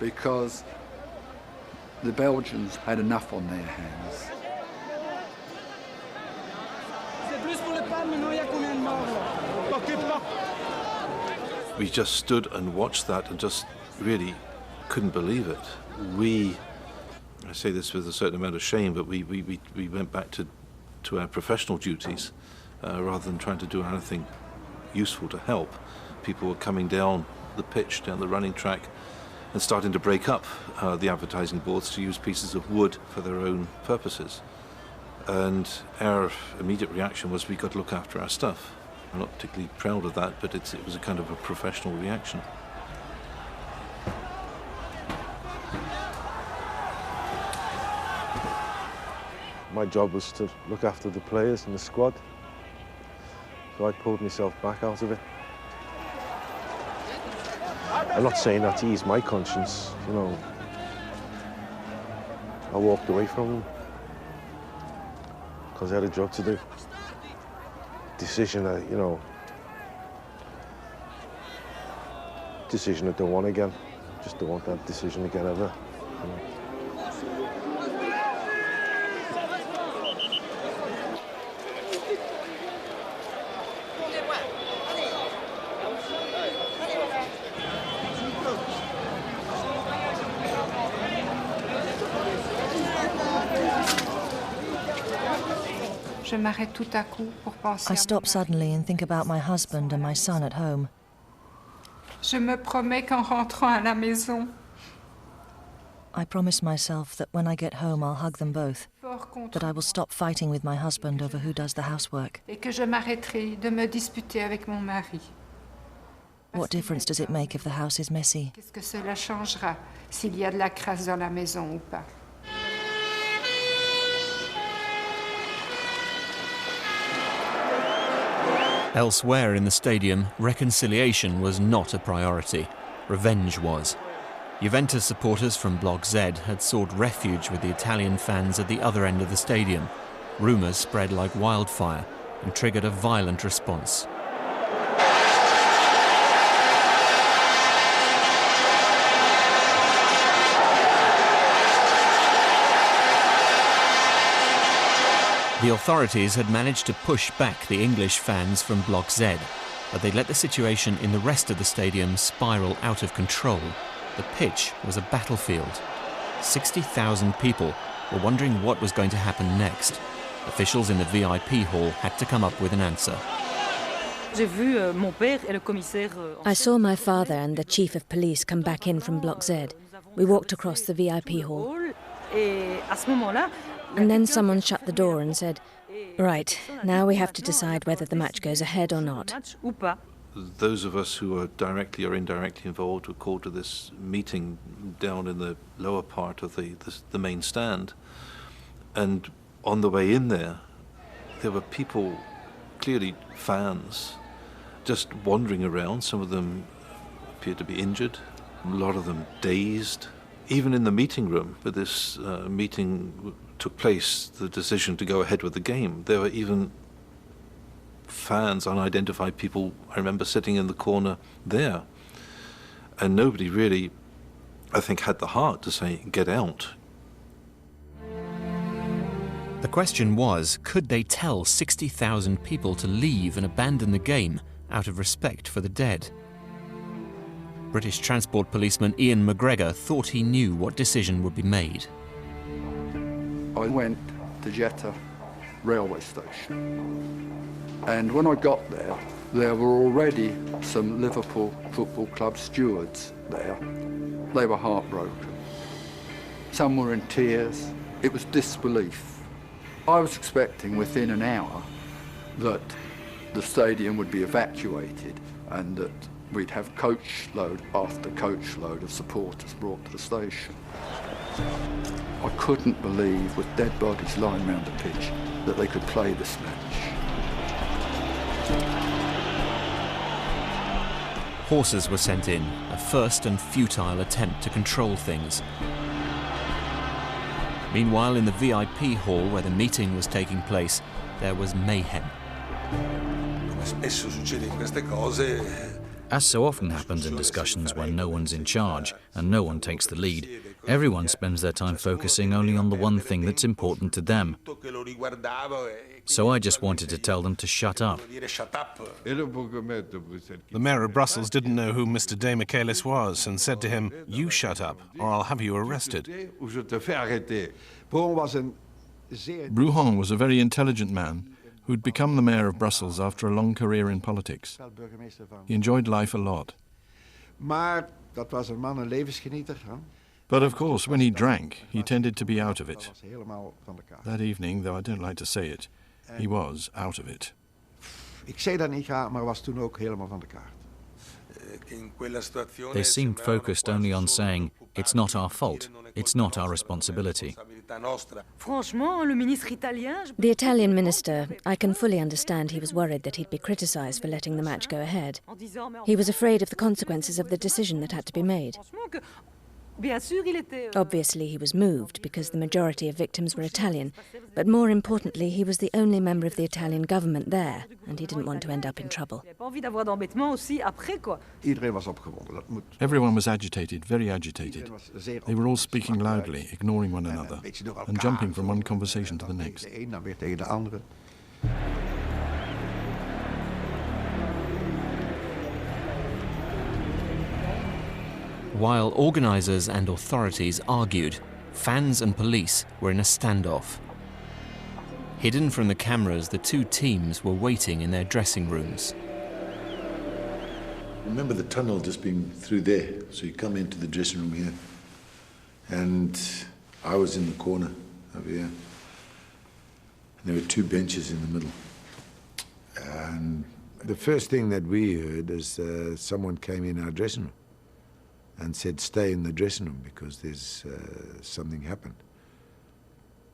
because the Belgians had enough on their hands. We just stood and watched that and just really couldn't believe it. I say this with a certain amount of shame, but we went back to our professional duties rather than trying to do anything useful to help. People were coming down the pitch, down the running track, and starting to break up the advertising boards to use pieces of wood for their own purposes. And our immediate reaction was we got to look after our stuff. I'm not particularly proud of that, but it was a kind of a professional reaction. My job was to look after the players and the squad, so I pulled myself back out of it. I'm not saying that to ease my conscience, you know. I walked away from them because I had a job to do. Decision I don't want again. Just don't want that decision again ever. You know. I stop suddenly and think about my husband and my son at home. I promise myself that when I get home I'll hug them both, that I will stop fighting with my husband over who does the housework. What difference does it make if the house is messy? Elsewhere in the stadium, reconciliation was not a priority. Revenge was. Juventus supporters from Block Z had sought refuge with the Italian fans at the other end of the stadium. Rumours spread like wildfire and triggered a violent response. The authorities had managed to push back the English fans from Block Z, but they let the situation in the rest of the stadium spiral out of control. The pitch was a battlefield. 60,000 people were wondering what was going to happen next. Officials in the VIP hall had to come up with an answer. I saw my father and the chief of police come back in from Block Z. We walked across the VIP hall. And then someone shut the door and said, "Right, now we have to decide whether the match goes ahead or not." Those of us who are directly or indirectly involved were called to this meeting down in the lower part of the main stand. And on the way in there were people, clearly fans, just wandering around. Some of them appeared to be injured, a lot of them dazed. Even in the meeting room where this meeting took place, the decision to go ahead with the game, there were even fans, unidentified people, I remember sitting in the corner there. And nobody really, I think, had the heart to say, get out. The question was, could they tell 60,000 people to leave and abandon the game out of respect for the dead? British Transport policeman Ian McGregor thought he knew what decision would be made. I went to Jeddah railway station, and when I got there, there were already some Liverpool Football Club stewards there. They were heartbroken. Some were in tears. It was disbelief. I was expecting within an hour that the stadium would be evacuated and that we'd have coachload after coachload of supporters brought to the station. I couldn't believe, with dead bodies lying around the pitch, that they could play this match. Horses were sent in, a first and futile attempt to control things. Meanwhile, in the VIP hall where the meeting was taking place, there was mayhem. Come spesso succede in queste cose, As so often happens in discussions when no one's in charge and no one takes the lead, everyone spends their time focusing only on the one thing that's important to them. So I just wanted to tell them to shut up. The mayor of Brussels didn't know who Mr. de Michaelis was and said to him, "You shut up, or I'll have you arrested." Brujon was a very intelligent man who'd become the mayor of Brussels after a long career in politics. He enjoyed life a lot. But of course, when he drank, he tended to be out of it. That evening, though I don't like to say it, he was out of it. They seemed focused only on saying, "It's not our fault, it's not our responsibility." The Italian minister, I can fully understand he was worried that he'd be criticised for letting the match go ahead. He was afraid of the consequences of the decision that had to be made. Obviously, he was moved because the majority of victims were Italian, but more importantly, he was the only member of the Italian government there, and he didn't want to end up in trouble. Everyone was agitated, very agitated. They were all speaking loudly, ignoring one another, and jumping from one conversation to the next. While organisers and authorities argued, fans and police were in a standoff. Hidden from the cameras, the two teams were waiting in their dressing rooms. Remember the tunnel just being through there, so you come into the dressing room here, and I was in the corner over here, and there were two benches in the middle. And the first thing that we heard is someone came in our dressing room and said, "Stay in the dressing room because there's something happened."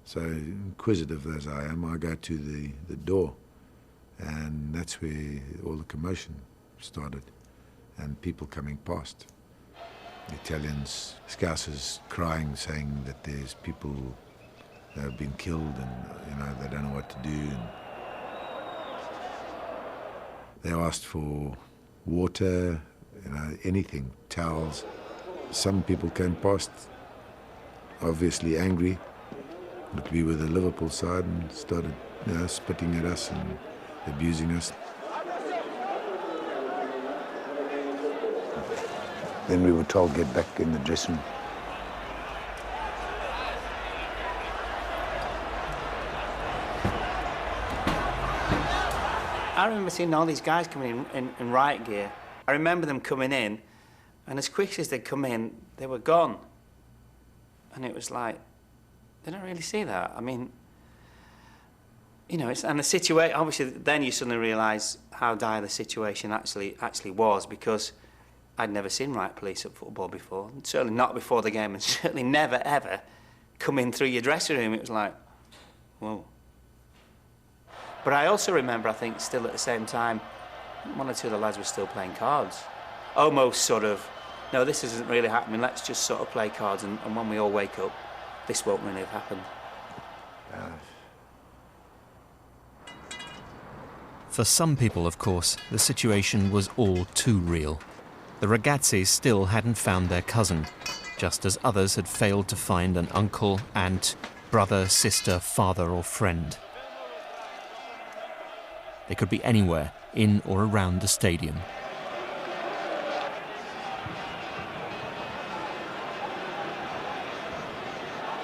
So inquisitive as I am, I go to the door, and that's where all the commotion started, and people coming past. Italians, Scousers crying, saying that there's people that have been killed and they don't know what to do. And they asked for water, anything, towels. Some people came past, obviously angry, but we were the Liverpool side and started spitting at us and abusing us. Then we were told, "Get back in the dressing room." I remember seeing all these guys coming in riot gear. I remember them coming in, and as quick as they'd come in, they were gone. And it was like, they don't really see that. I mean, and the situation, obviously, then you suddenly realise how dire the situation actually was, because I'd never seen riot police at football before, and certainly not before the game, and certainly never, ever come in through your dressing room. It was like, whoa. But I also remember, I think, still at the same time, one or two of the lads were still playing cards. Almost sort of, no, this isn't really happening, let's just sort of play cards, and when we all wake up, this won't really have happened. For some people, of course, the situation was all too real. The ragazzi still hadn't found their cousin, just as others had failed to find an uncle, aunt, brother, sister, father or friend. They could be anywhere, in or around the stadium.